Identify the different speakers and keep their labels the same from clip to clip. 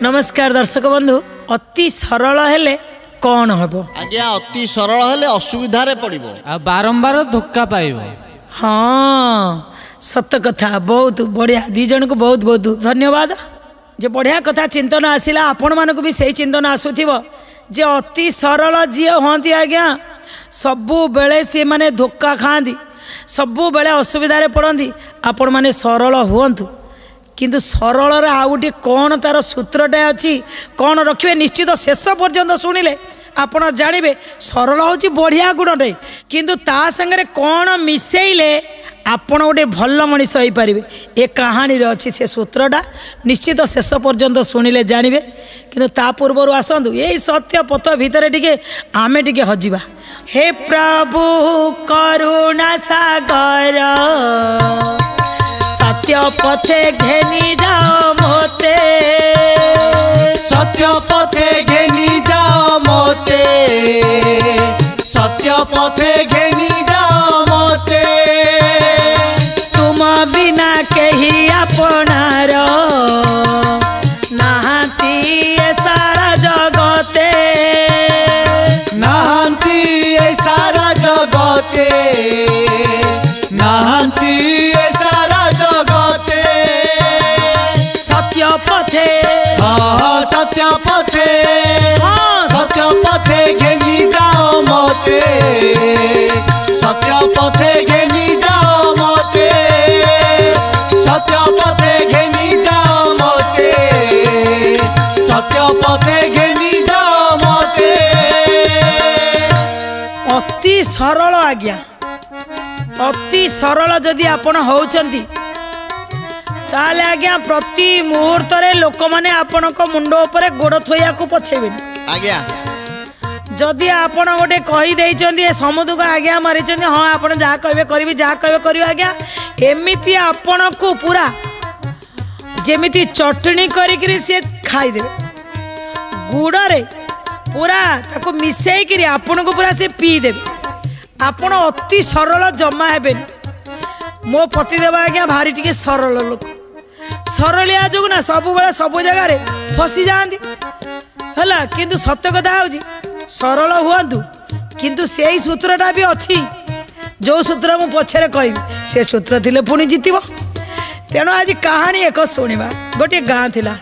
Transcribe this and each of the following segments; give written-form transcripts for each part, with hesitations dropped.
Speaker 1: नमस्कार दर्शक बंधु अति सरल हेले कौन हम
Speaker 2: आज्ञा अति सरल हेले असुविधा रे पड़िबो
Speaker 3: आ बारंबार धोखा पाइबो।
Speaker 1: हाँ सत कथा बहुत बढ़िया दी जन को बहुत बहुत धन्यवाद जे बढ़िया कथा चिंतन आसिला आपण मानक भी सही चिंतन आसुथिबो जे अति सरल जी हंती आज्ञा सबु बेले से माने धोखा खांदी सबु बेले असुविधा रे पड़ंदी आपण माने सरल हुअंतु किंतु सरल आउ गोटे कौन तार सूत्रटे अच्छी कौन रखिए निश्चित शेष पर्यंत शुणिले आपण जानवे सरल हूँ बढ़िया गुणटे किंतु ता संगे कौन मिसेइले आपण गोटे भल मनीष हो पारे ए कहानी अच्छी से सूत्रटा निश्चित शेष पर्यंत शुणिले जानवे किंतु ता पूर्व आसतु यही सत्य पथ भितर टिके आमे टिके हजिबा। हे प्रभु करुणा सागर सत्य पथे घेनी जाओ मोते
Speaker 2: सत्य पथे घेनी जाओ मोते सत्य पथे घेनी जाओ मोते
Speaker 1: तुम बिना कही अपनार नहांती ए सारा जगते
Speaker 2: नहांती ए सारा जगते नहांती ए सारा जगते
Speaker 1: सत्य पथे
Speaker 2: सत्य पथे
Speaker 1: हाँ
Speaker 2: सत्य पथे घेनी जाओ मोते सत्य पथे घेनी जाओ मोते सत्य पथे घेनी जाओ मोते सत्य पथे घेनी जाओ मोते।
Speaker 1: अति सरल आज्ञा अति सरल जदि आपण होउचंती ताले आज्ञा प्रति मुहूर्त रे लोक माने आपण को मुंडो ऊपर गोड़ थोया को पछेबेनी
Speaker 2: आज्ञा
Speaker 1: जदि आपण गोटे कही देइचंती समुद्र को आज्ञा मारिचंती हाँ आपण जहाँ कहबे करबी जहाँ कहबे करबी आज्ञा एमिति आपण को पूरा जेमिति चटनी करिकरी से खाई देबे गुड़ रे पूरा ताको मिसेई करी आपण को पूरा से पी देबे आपण अति सरल जमा हेबेनी मो पतिदेव आज्ञा भारी टिके सरल लोक सरलिया जो ना सब बेला सब जगह रे फसी जाती है किंतु सत्य कथा हूँ सरल हुआंतु किंतु से ही सूत्रटा भी अच्छी जो सूत्र मु पछरे कहबी से सूत्र थिले पुणी जीतिबो। तेणु आज कहानी एक शुणिबा गोटे गाँ थिला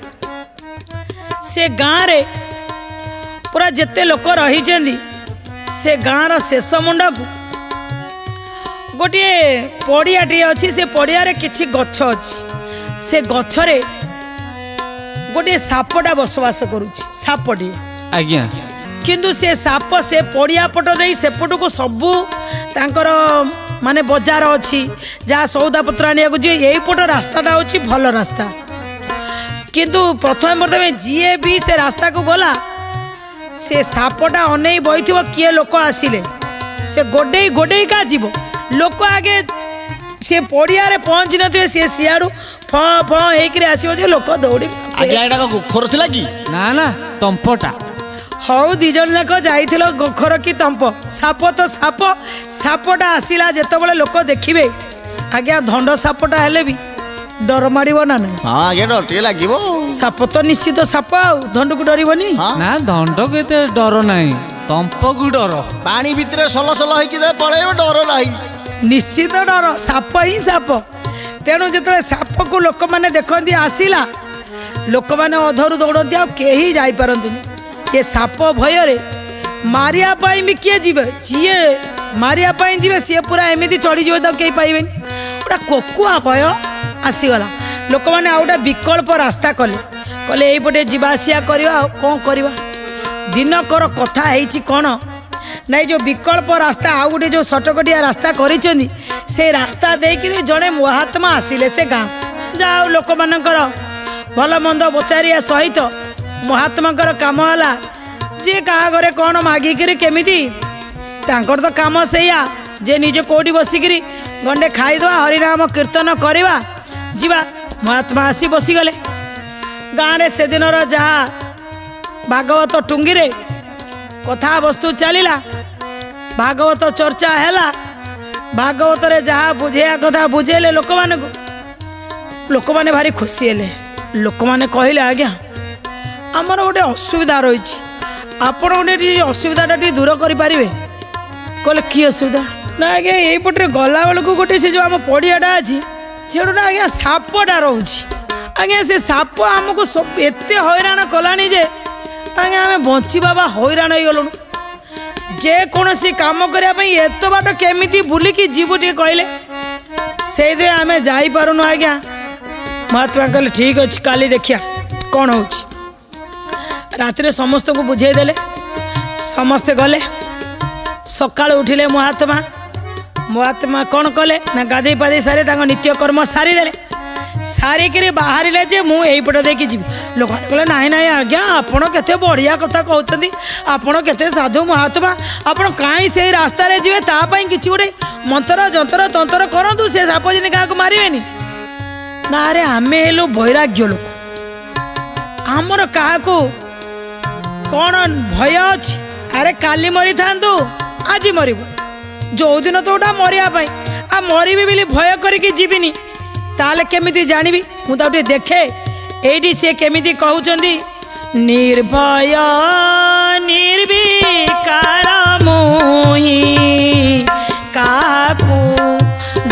Speaker 1: से गाँ रे पूरा जेते लोक रही से गाँर शेष मुंडा को गोटे पड़ियाटे अच्छी से पड़िया रे किछि गछ अच्छी से गछरे गोटे सापटा बसवास करुछि सापटी
Speaker 3: आज्ञा
Speaker 1: किंतु से साप से पड़िया पट दे सेपट को सबू तांकर माने बजार अच्छी जहाँ सौदा पत्र आनिया को जी यही पट रास्ताटा होछि भल रास्ता किंतु प्रथम जी भी से रास्ता को गला से सापटा अनै बई किए लोक आसिले से गोडे गोडे का जीव लोक आगे से पड़िया रे पहुँची नथिबे से सियाड़ू फ फ हेकरे आसीबो जे लोक दौड़ी
Speaker 2: आज्ञा एटा गोखर थिला कि
Speaker 3: ना ना तंपटा
Speaker 1: हौ दी जन जाक जाइथिलो गोखर की तंप साप तो साप सापटा आसिला जेतेबेले लोक देखिबे आज्ञा धंड सापटा हेले भी डर मारिबो ना नहीं
Speaker 2: हां आज्ञा डर टे लागिबो
Speaker 1: साप तो निश्चित साप आ धंड को डरिबोनी
Speaker 3: ना धंड को एते डर नाही तंप को डर
Speaker 2: पानी भितरे सल सल होई कि पळेबो डर नाही
Speaker 1: निश्चित डर साप ही साप तेणु जो साप को लोक मैंने देखती आसला लोक मैंने अधरू दौड़ती आ कहीं जापारती ये साप भय मारिया भी किए जी जी मारिया जी सी पूरा एमती चढ़ीजे तो कहीं पाइबे गोटा कोकुआ भय आसीगला लोक मैंने आ गए विकल्प रास्ता कले कले यहीपटे जावासिया करवा कौन करवा दिनकर कथा है कौन नहीं जो विकल्प रास्ता आउ गोटे जो सटकटिया रास्ता करिसेंदी से रास्ता देकर जड़े महात्मा आसिले से गाँ जाओ लोक मानकर भल मंद बचारिया सहित महात्मा काम है जी क्या घरे कौन मागिक केमिति तांकर तो काम से जे निजे कोठी बसिकी गंडे खाईदवा हरिनाम कीर्तन करवा जीवा महात्मा आसी बसीगले गाँव में से दिन जहाँ भागवत टुंगी रे कथा वस्तु चलला भागवत चर्चा है भागवत रे जहाँ बुझेया कथा बुझेले लोक माने भारी खुशी हेले लोक माने कहले आज्ञा आमर गोटे असुविधा रही आपण गोटे असुविधाटा टी दूर करें कहले कि असुविधा ना आज्ञा यहीपटे गला बेलू गोटे से जो आम पड़ियाटा अच्छी सेटा आज्ञा सापटा रोच आज्ञा से साप आमको सब एत हैरान कलानी जे आज्ञा आम बची बाबा हैरान हो गलु जेकोसी कम करने एत बाट केमी बुलिकी जीवु टे कहले से आम जापरूनु आज्ञा महात्मा कहले ठीक अच्छे काली देखिया कौन हो रात समस्त को बुझेदेले समस्ते गले सका उठिले महात्मा कौन कले ना गाधे पाधे सारे नित्यकर्म सारीदे सारिक बाहर जे मुझपट देखी जी लोक कहले नाई नाई आज्ञा आपड़ के बढ़िया कथा कहते आपड़ के साधु महात्मा आपड़ कहीं से रास्ता जी तापाई कि गोटे मंत्र जंतर तंत्र करूँ से साप जिन क्या मारे ना रे आम हेलु वैराग्य लोक आमर क्या कौन भय अच्छी अरे काली मरी था आज मरबू जो दिन तो उठा मरियापाई आ मरबी बोली भय करके जीविनी ताले केमिति जानिबी मु ताउटे देखे एडी से केमिति कहउचंदी निर्भय निर्विकार मोहि काकू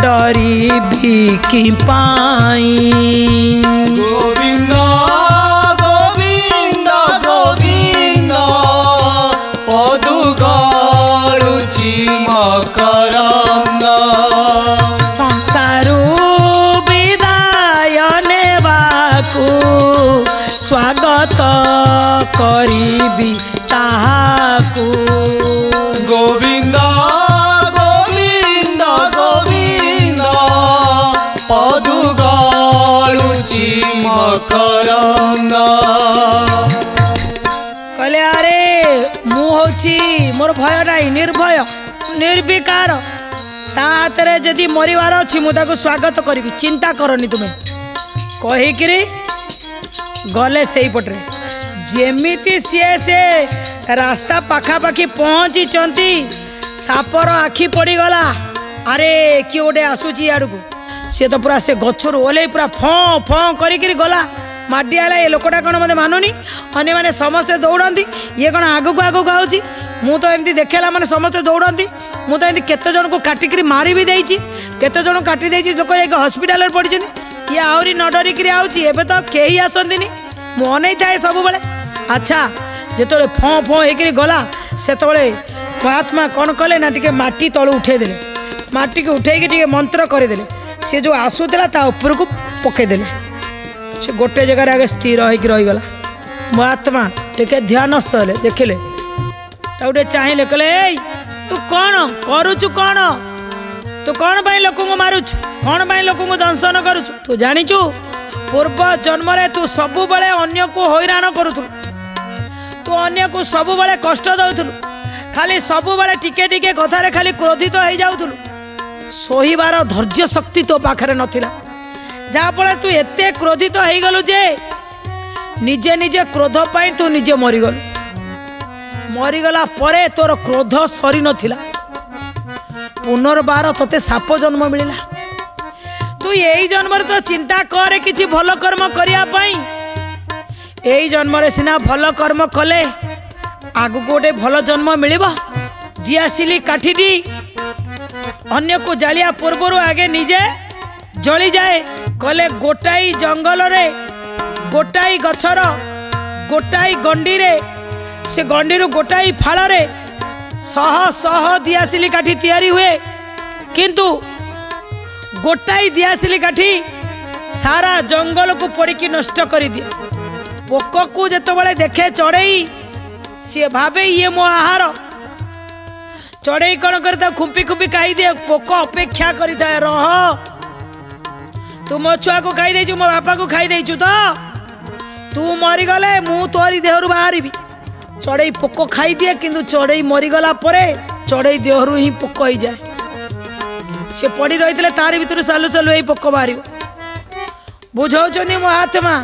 Speaker 1: डरिबी कि पाई
Speaker 2: गोविंद गोविंद गोविंद पदु गळुची मकरंद
Speaker 1: संसारू स्वागत करीबी ताहाकू
Speaker 2: गोविंद गोविंद गोविंद पदु गळुची मकरंद
Speaker 1: कहले अरे मु होची मोर भय नाई निर्भय निर्विकार ता हाथ जदि मरिवार अच्छी मुझे स्वागत करी चिंता करनी तुम्हें कहीकि गले से पटरे जेमिति से रास्ता पखापाखि पहुँची सापर आखि पड़गला अरे किए गोटे आसूची आड़ को सी तो पूरा से गचर ओल्ल पूरा फँ फँ करी गला माडियाला ये लोकटा कौन मत मानुनी अन्य मैंने समस्ते दौड़ती ये कौन आगक आगक आऊँगी मु तो एमती देखेला मैंने समस्ते दौड़ती मु तो एमती केते जन को काटिक मारी भी देती केते जन काटी देती लोक एक हस्पिटाल पड़ी ये आहरी न डरिक आऊँगी एवं तो कहीं आसती मुझे थाए सब बेले अच्छा जो फँ फँ हो गला से महात्मा कौन कले ना टे माटी तलू उठेदेले माटी को उठे मंत्र करदेले सी जो आसूला ता उपर को पकईदे से गोटे जगार आगे स्थिर होगी रहीगला महात्मा टे ध्यानस्थ हेले देखिले गोटे चाहिए कहले तू कौन करुचु कौन तू कौन पाई लोक मारुचु कौन पाई लोक दंशन करुचु तू जानिचु पूर्व जन्म रे तू सबु बळे अन्य को हैरान करुथु तू अन्य को सबु बळे कष्ट दउथुलु खाली सबु बळे टिके टिके कथा रे खाली क्रोधित हो जाउथुलु सोहिबार धैर्य शक्ति तो पाखरे नथिला जा फल तू एते क्रोधित हो गलु जे निजे निजे क्रोध पाई तू निजे मरिगलु मरिगला परे तोर क्रोध सरी नथिला पुनर्बार तोते साप जन्म मिलिला तू यही जन्म तो चिंता कर किछि भल कर्म करिया पाई यही जन्म सिना भल कर्म कले आगु गोटे भल जन्म मिलिबो दियासिली काठीटी अन्य को जालिया पूर्वर आगे निजे जली जाए कले गोटाई जंगल रे गोटाई गछर गोटाई गंडी रे से गंडी रु गोटाई फाड़ रे शह शह दियासिली काठी तैयारी हुए किंतु गोटाई दियासिली काठी सारा जंगल को पड़िकी नष्ट कर दिए पोक को जिते बड़े देखे चढ़ई सी भावे ये मो आहार चढ़ई कौन कर खुंपी खुंपी खाई दिए पोक अपेक्षा करिथा रह तू मो छुआ को खाई देचु मो बापा को खाई देचु तो तू मरीगले मु तोरी देहरु बाहरी चढ़ई पोक खाई दिए किंतु चढ़ई मरीगला परे चढ़ई देहरु ही पोक हो जाए से पड़ी रही तार भर सालू सालू यही पोक बाहर बुझाऊँ महात्मा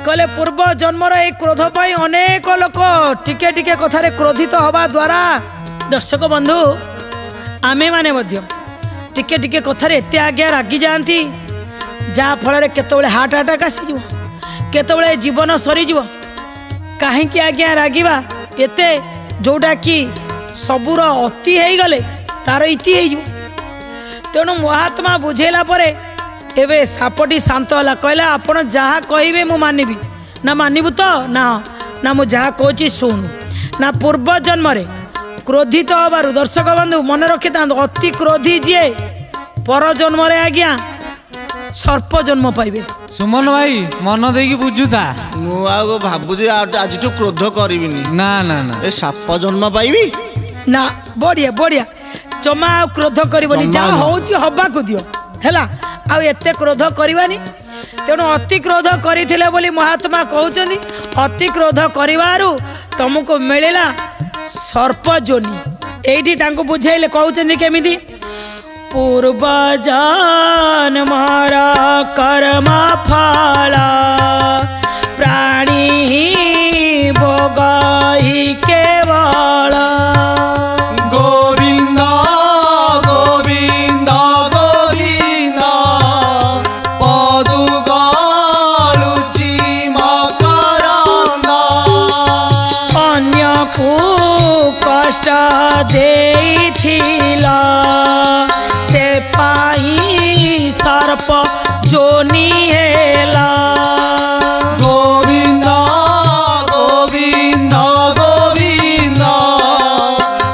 Speaker 1: कहले पूर्व जन्मर एक क्रोध पाई अनेक लोक टिके टिके कथारे क्रोधित हवा द्वारा दर्शक बंधु आमे माने मध्य टिके टिके कथारे एते आज्ञा रागी जाती जहाँ फल केतबेले हार्ट अटैक आसीज केतबेले जीवन सरीज କାହିଁକି ଆଜ୍ଞା ରାଗିବା ଏତେ, ଯୋଉଟା କି ସବୁର ଅତି ହେଇଗଲେ ତାର ଇତି ହେଇଯିବ। ତେଣୁ ମହାତ୍ମା ବୁଝେଇଲା ପରେ ଏବେ ସାପଟି ଶାନ୍ତ ହେଲା, କହିଲା ଆପଣ ଯାହା କହିବେ ମୁଁ ମାନିବି। ନା ମାନିବୁ ତ? ନା ନା ମୁଁ ଯାହା କହୁଛି ଶୁଣୁ। ନା ପୂର୍ବ ଜନ୍ମରେ କ୍ରୋଧିତ ହେବାରୁ, ଦର୍ଶକ ବନ୍ଧୁ ମନେ ରଖିଥାନ୍ତୁ, ଅତି କ୍ରୋଧୀ ଯିଏ ପର ଜନ୍ମରେ ଆଜ୍ଞା ସର୍ପ ଜନ୍ମ ପାଇବେ।
Speaker 3: ସୁମନ ଭାଇ ମନ ଦେଇକି ବୁଝୁଥା।
Speaker 2: ମୁଁ ଆଉ ଭାବୁଛି ଆଜିଠୁ କ୍ରୋଧ କରିବିନି।
Speaker 3: ନା ନା ନା,
Speaker 2: ଏ ସାପ ଜନ୍ମ ପାଇବି
Speaker 1: ନା ବଢିଆ ବଢିଆ, ଜମା ଆଉ କ୍ରୋଧ କରିବନି,
Speaker 2: ଜମା
Speaker 1: ଯାହା
Speaker 2: ନୁହଁ।
Speaker 1: ହଉଛି ହବାକୁ ଦିଅ ହେଲା, ଆଉ ଏତେ କ୍ରୋଧ କରିବାନି। ତେଣୁ ଅତି କ୍ରୋଧ କରିଥିଲେ ବୋଲି ମହାତ୍ମା କହୁଛନ୍ତି, ଅତି କ୍ରୋଧ କରିବାରୁ ତମକୁ ମିଳିଲା ସର୍ପ ଯୋନି। ଏଇଠି ତାଙ୍କୁ ବୁଝେଇଲେ, କହୁଛନ୍ତି କେମିତି? ପୂର୍ବ ଜନ୍ମର କର୍ମ ଫଳ ପ୍ରାଣୀ ଭୋଗଇ କେବଳ।
Speaker 2: ଗୋବିନ୍ଦ ଗୋବିନ୍ଦ ଗୋବିନ୍ଦ ପଦୁ ଗଳୁଛି ମକରନ୍ଦ।
Speaker 1: ଅନ୍ୟକୁ କଷ୍ଟ ଦେଇଥିଲ, ସେ ପାଇ ସର୍ପ ଯୋନି ହେଲା।
Speaker 2: ଗୋବିନ୍ଦ ଗୋବିନ୍ଦ ଗୋବିନ୍ଦ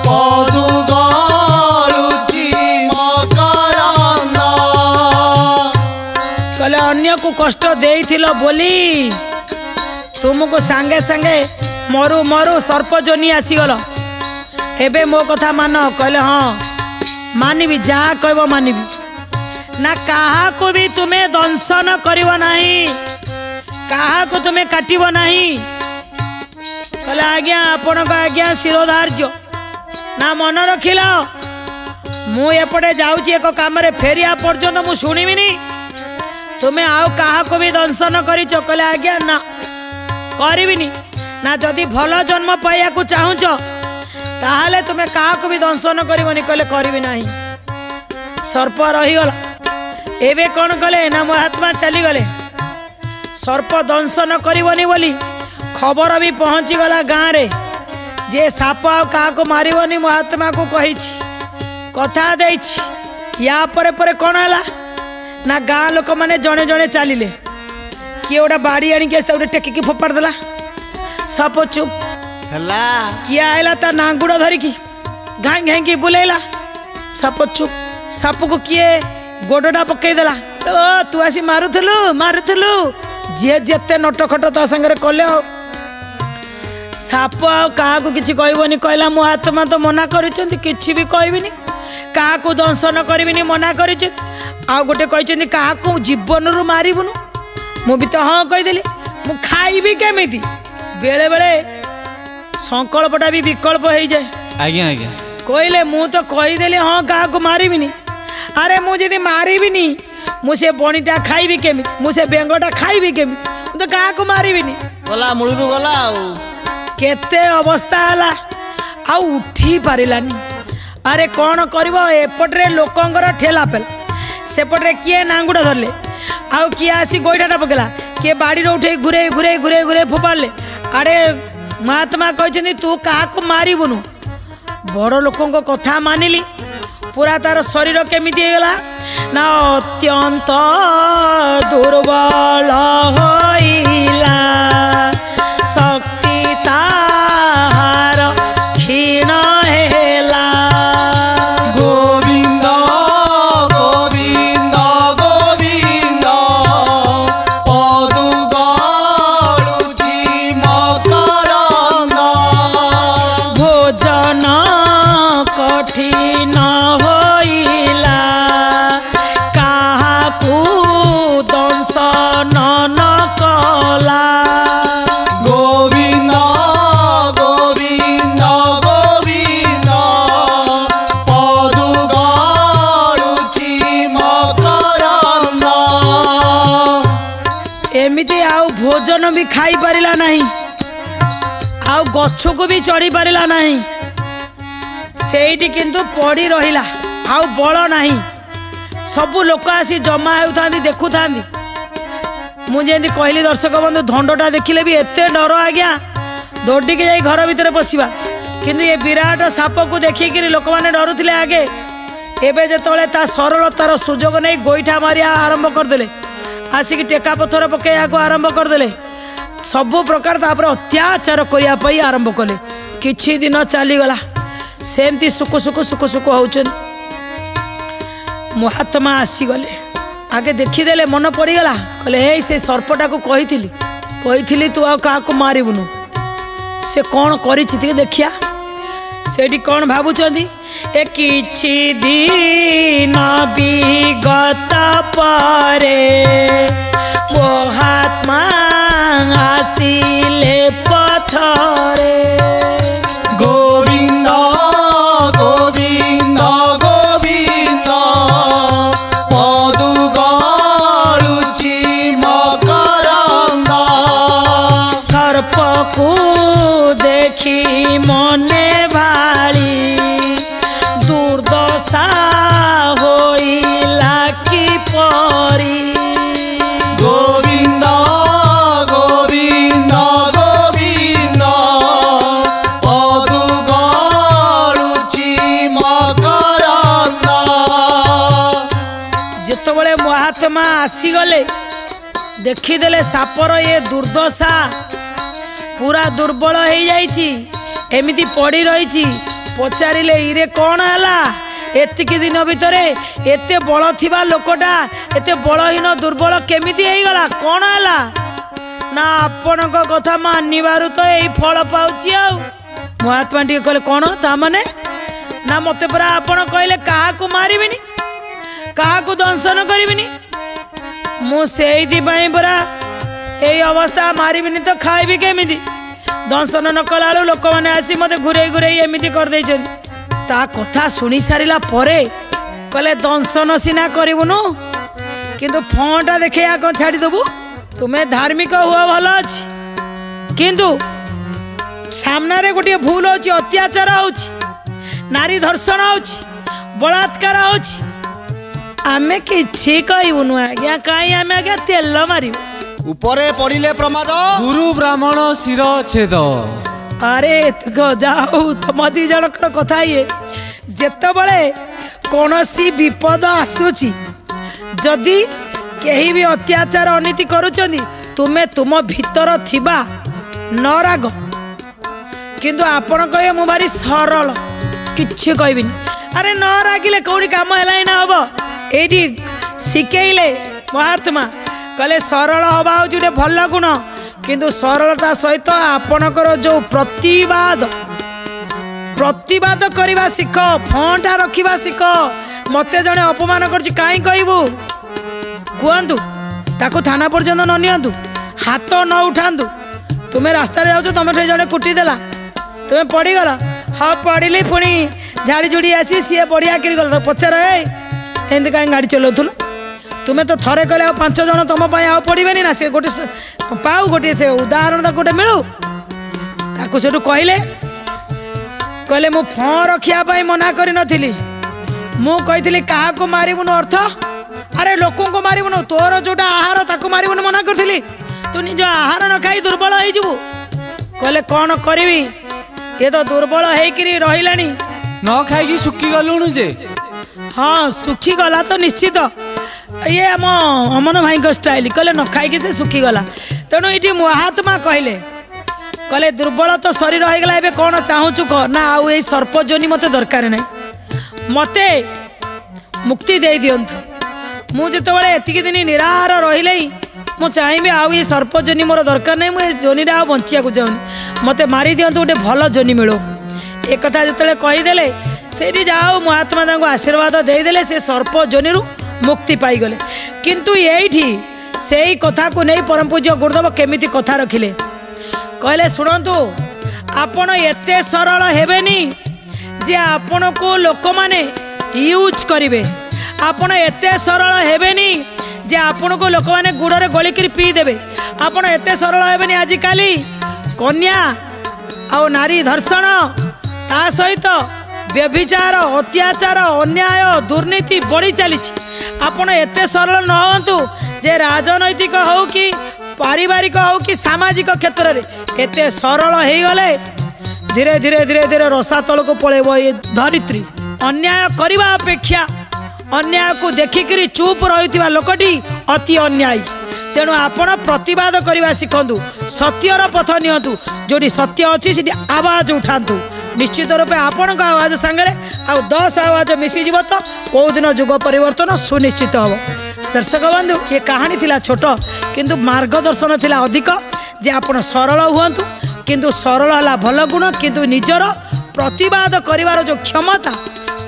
Speaker 2: ପଦୁ ଗଳୁଛି ମକରନ୍ଦ।
Speaker 1: କହିଲେ ଅନ୍ୟକୁ କଷ୍ଟ ଦେଇଥିଲ ବୋଲି ତୁମକୁ ସାଙ୍ଗେ ସାଙ୍ଗେ ମରୁ ମରୁ ସର୍ପ ଯୋନି ଆସିଗଲ। ଏବେ ମୋ କଥା ମାନ। କହିଲେ ହଁ ମାନିବି, ଯାହା କହିବ ମାନିବି। ନା କାହାକୁ ବି ତୁମେ ଦଂଶନ କରିବ ନାହିଁ, କାହାକୁ ତୁମେ କାଟିବ ନାହିଁ। କହିଲେ ଆଜ୍ଞା ଆପଣଙ୍କ ଆଜ୍ଞା ଶିରୋଧାର୍ଯ୍ୟ। ନା ମନେ ରଖିଲ, ମୁଁ ଏପଟେ ଯାଉଛି ଏକ କାମରେ, ଫେରିବା ପର୍ଯ୍ୟନ୍ତ ମୁଁ ଶୁଣିବିନି ତୁମେ ଆଉ କାହାକୁ ବି ଦଂଶନ କରିଛ। କହିଲେ ଆଜ୍ଞା ନା କରିବିନି। ନା ଯଦି ଭଲ ଜନ୍ମ ପାଇବାକୁ ଚାହୁଁଛ ତାହେଲେ ତୁମେ କାହାକୁ ବି ଦଂଶନ କରିବନି। କହିଲେ କରିବି ନାହିଁ। ସର୍ପ ରହିଗଲା। ଏବେ କ'ଣ କଲେ? ନା ମହାତ୍ମା ଚାଲିଗଲେ। ସର୍ପ ଦଂଶନ କରିବନି ବୋଲି ଖବର ବି ପହଞ୍ଚିଗଲା ଗାଁରେ, ଯେ ସାପ ଆଉ କାହାକୁ ମାରିବନି ମହାତ୍ମାକୁ କହିଛି, କଥା ଦେଇଛି। ୟା ପରେ ପରେ କ'ଣ ହେଲା? ନା ଗାଁ ଲୋକମାନେ ଜଣେ ଜଣେ ଚାଲିଲେ। କିଏ ଗୋଟେ ବାଡ଼ି ଆଣିକି ଆସି ଗୋଟେ ଟେକିକି ଫୋପାଡ଼ି ଦେଲା, ସାପ ଚୁପ୍
Speaker 2: ହେଲା।
Speaker 1: କିଏ ଆଇଲା ତା ନାଙ୍ଗୁଡ଼ ଧରିକି ଘାଇଁ ଘାଇଁକି ବୁଲେଇଲା, ସାପ ଚୁପ୍। ସାପକୁ କିଏ ଗୋଡ଼ଟା ପକେଇଦେଲା, ଓ ତୁ ଆସି ମାରୁଥିଲୁ ମାରୁଥିଲୁ। ଯିଏ ଯେତେ ନଟଖଟ ତା ସାଙ୍ଗରେ କଲେ ଆଉ ସାପ ଆଉ କାହାକୁ କିଛି କହିବନି। କହିଲା ମୁଁ ଆତ୍ମା ତ ମନା କରିଛନ୍ତି, କିଛି ବି କହିବିନି, କାହାକୁ ଦଂଶନ କରିବିନି ମନା କରିଛନ୍ତି। ଆଉ ଗୋଟେ କହିଛନ୍ତି କାହାକୁ ଜୀବନରୁ ମାରିବୁନୁ। ମୁଁ ବି ତ ହଁ କହିଦେଲି। ମୁଁ ଖାଇବି କେମିତି? ବେଳେବେଳେ ସଂକଳ୍ପଟା ବି ବିକଳ୍ପ ହେଇଯାଏ।
Speaker 3: ଆଜ୍ଞା ଆଜ୍ଞା,
Speaker 1: କହିଲେ ମୁଁ ତ କହିଦେଲି ହଁ କାହାକୁ ମାରିବିନି। ଆରେ ମୁଁ ଯଦି ମାରିବିନି ମୁଁ ସେ ବଣିଟା ଖାଇବି କେମିତି? ମୁଁ ସେ ବେଙ୍ଗଟା ଖାଇବି କେମିତି? ମୁଁ ତ କାହାକୁ ମାରିବିନି।
Speaker 2: ଗଲା ମୂଳରୁ ଗଲା ଆଉ।
Speaker 1: କେତେ ଅବସ୍ଥା ହେଲା, ଆଉ ଉଠି ପାରିଲାନି। ଆରେ କ'ଣ କରିବ? ଏପଟରେ ଲୋକଙ୍କର ଠେଲା ପେଲା, ସେପଟରେ କିଏ ନାଙ୍ଗୁଡ଼ ଧରିଲେ, ଆଉ କିଏ ଆସି ଗୋଇଠାଟା ପକେଇଲା, କିଏ ବାଡ଼ିରେ ଉଠେଇ ଘୁରେଇ ଘୁରେଇ ଘୁରେଇ ଘୁରେଇ ଫୋପାଡ଼ିଲେ। ଆଡ଼େ ମହାତ୍ମା କହିଛନ୍ତି ତୁ କାହାକୁ ମାରିବୁନୁ। ବଡ଼ ଲୋକଙ୍କ କଥା ମାନିଲି, ପୁରା ତାର ଶରୀର କେମିତି ହେଇଗଲା? ନା ଅତ୍ୟନ୍ତ ଦୁର୍ବଳ ହୋଇଲା, ଶକ୍ତି ତାହାର କ୍ଷୀଣ ହେଲା।
Speaker 2: ଗୋବିନ୍ଦ ଗୋବିନ୍ଦ ଗୋବିନ୍ଦ ପଦୁ ଗଳୁଛି ମକରନ୍ଦ।
Speaker 1: ଭୋଜନ କଠିନ ହୋଇଲା, କାହାକୁ ଦଂଶନ ନ କଲା।
Speaker 2: ଗୋବିନ୍ଦ ଗୋବିନ୍ଦ ଗୋବିନ୍ଦ ପଦୁ ଗଳୁଛି ମକରନ୍ଦ।
Speaker 1: ଏମିତି ଆଉ ଭୋଜନ ବି ଖାଇପାରିଲା ନାହିଁ, ଆଉ ଗଛକୁ ବି ଚଢ଼ି ପାରିଲା ନାହିଁ। ସେଇଠି କିନ୍ତୁ ପଡ଼ି ରହିଲା, ଆଉ ବଳ ନାହିଁ। ସବୁ ଲୋକ ଆସି ଜମା ହେଉଥାନ୍ତି, ଦେଖୁଥାନ୍ତି। ମୁଁ ଯେମିତି କହିଲି ଦର୍ଶକ ବନ୍ଧୁ, ଧଣ୍ଡଟା ଦେଖିଲେ ବି ଏତେ ଡର ଆଜ୍ଞା। दौड़िकी जाई घर भितर पशिबा किंतु ये विराट साप को देखिक लोक मैंने डरुले आगे एबे जेतबेले ता सरलतार सुजोग नहीं गोईठा मारिया आरंभ करदेले आसिक टेका पथर पकड़ा आरंभ करदेले सबु प्रकार तापर अत्याचार करने आरंभ कले किछि दिन चलीगला सेमती सुकु सुकु सुकु सुकु होउछन महात्मा आसीगले आगे देखीदेले मन पड़गला कहले हे से सर्पटा को कही तू आ क्या मारिबुनु से कौन कर देखिया सेठी कौन भावुंट ए किछि दिन विगत परे महात्मा आसिले पथरे
Speaker 2: गोविंद गोविंद गोविंद पदु गलुछि मकरंद
Speaker 1: सर्प को देखी मने भाली दुर्दशा होइला की परी
Speaker 2: गोविंद गोविंद गोविंद पदु गलुछि मकरंद
Speaker 1: जेतबेले महात्मा आसीगले देखीदेले सापर ये दुर्दशा पूरा दुर्बल हो जाइछि एमिति पड़ी रही पचारिले इरे कौन है एतिकी दिन भितर एते बल थिबा लोकटा एते बलहीन दुर्बल केमिति गला कौन है ना आपण कथा मानिबारु तो यही फल पाउछि आ महात्मा टी कहले कौन ता माने ना मते परा आपण कहले काहाकू मारिबिनी काहाकू दंशन करिबिनी मु सेइथि पई परा यही अवस्था मारिबिनी तो खाइबी केमिति दंशन न कला लोक मैंने आसी मत घुरे घुरे एमती करदे ता कथा शुणी सारा परे कहले दंशन सीना करूनु किंतु फंटा देखे कौन छाड़देबू तुम्हें धार्मिक हुआ भल अच्छी किंतु सामने गोटे भूल होची अत्याचार होची नारी धर्षण होची बलात्कार होची आमे किछि कहबुनु आज्ञा काई आमे आज्ञा तेल मारिबु
Speaker 2: उपरे पड़िले प्रमाद
Speaker 3: गुरु ब्राह्मण शिर छेद
Speaker 1: अरे जाओ तुम दी जनकर कथा ये जेतबले कौनसी विपद आसुची जदि केही भी अत्याचार अनीति करुचंदी तुमे तुम भीतर थिबा न राग किंतु आपण कहे मु भारी सरल किछि कहबिनी अरे न रागिले कौन काम है ना हम ये शिखेले महात्मा कहले सरल हवा हूँ गोटे भल गुण किंतु सरलता सहित आपणकर जो प्रतिवाद करवा शिख फंटा रखा शिख मते जड़े अपमान कर कहबू कहतु ताकू थाना पर्यंत न नियंतु हाथ न उठातु तुम्हें रास्ता जाऊँ तुम जड़े कुटीदेला तुम्हें पड़गल हाँ पड़िली पुणी झाड़ी झुड़ी आसी सी बढ़िया कि गल पचार एमती कहीं गाड़ी चलाऊल तुम्हें तो थरे कहले 5 जन तुम आउ पड़े ना सी गोटे पाऊ गोटे से उदाहरण गोटे मिलू ताकू से कहले मु फं रखापी मना कर नी मुझी क्या मारिबुन अर्थ अरे लोक को मारिबुन तोर जोटा आहार ताकू मारिबुन मना करी तू निज आहार न खाई दुर्बल हो कहले कौन करी ये तो दुर्बल होकर रही
Speaker 3: न खाई सुखी गलुणु जे
Speaker 1: हाँ सुखी गला तो निश्चित ये आम अमन भाई स्टाइल कहले न खाई से सुखी गला तेणु ये महात्मा कहले दुर्बल तो शरीर होगला एबे कौन चाहूचु कह ना आउ ये सर्पजोनी मते दरकार ना मते मुक्ति दे दियंतु मु जेतबेले एतिकी दिन निराहार रहिले मु चाहिए आउ ये सर्पजोनी मोर दरकार नहीं मुझे जोनी आ बंचिया को चाहूनी मते मारी दियंतु गोटे भल जोनी मिलो एक कथा जिते कहीदेले से जाओ महात्मा तांको आशीर्वाद देदेले से सर्प जोनी मुक्ति पाईगले किंतु येठी से ही कथा को नहीं परम पूज्य गुरुदेव केमिति कथा रखिले कहले शुणु आपण एते सरल हेबेनी जे आपण को लोक माने यूज करिवे आपण एते सरल हेबेनी जे आपण को लोक माने गुड़े गलिक पी देबे आपण एते सरल हेबेनी आजिकाली कन्या आ नारी धर्षण ता सहित व्यभिचार अत्याचार अन्याय दुर्नीति बढ़ी चली आपण एते सरल न हूँ जे राजनैतिक हो कि पारिवारिक हो कि सामाजिक क्षेत्र में एते सरल हो गले धीरे धीरे धीरे धीरे रसा तल को पलैब ये धरित्री। अन्याय करने अपेक्षा अन्याय को देखिक चुप रही लोकटी अति अन्यायी। तेणु आपण प्रतिवाद करने शिखु, सत्यर पथ नियंतु, जो सत्य अच्छी से आवाज उठातु। निश्चित रूपे आपण आवाज सांगे आउ 10 आवाज मिसीज तो कौ दिन जुग परिवर्तन सुनिश्चित हम। दर्शक बंधु ये कहानी थिला छोट किंतु मार्गदर्शन थिला अधिक जे आपण सरल हुअतु, किंतु सरल है भल गुण, किंतु निजर प्रतिवाद करिवार जो क्षमता,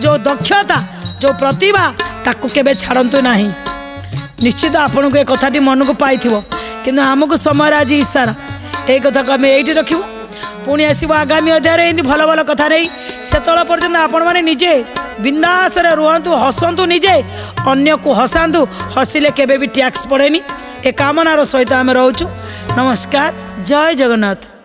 Speaker 1: जो दक्षता, जो प्रतिभा ताकू केबे छाड़ंतु नहीं। निश्चित आपन को एक कथाटी मन को पाई किंतु आमको समय आज इशारा एक कथा को आम ये रखू। पुणी आसब आगामी अध्याय एमती भल भल कथा नहीं से पर्यटन आपण मैंने निजे बिंदास रुहतु, हसतु, निजे अन्य को हसातु। हसिले केबे भी टैक्स पड़ेनी। ए कामनार सहित आम रोचु। नमस्कार, जय जगन्नाथ।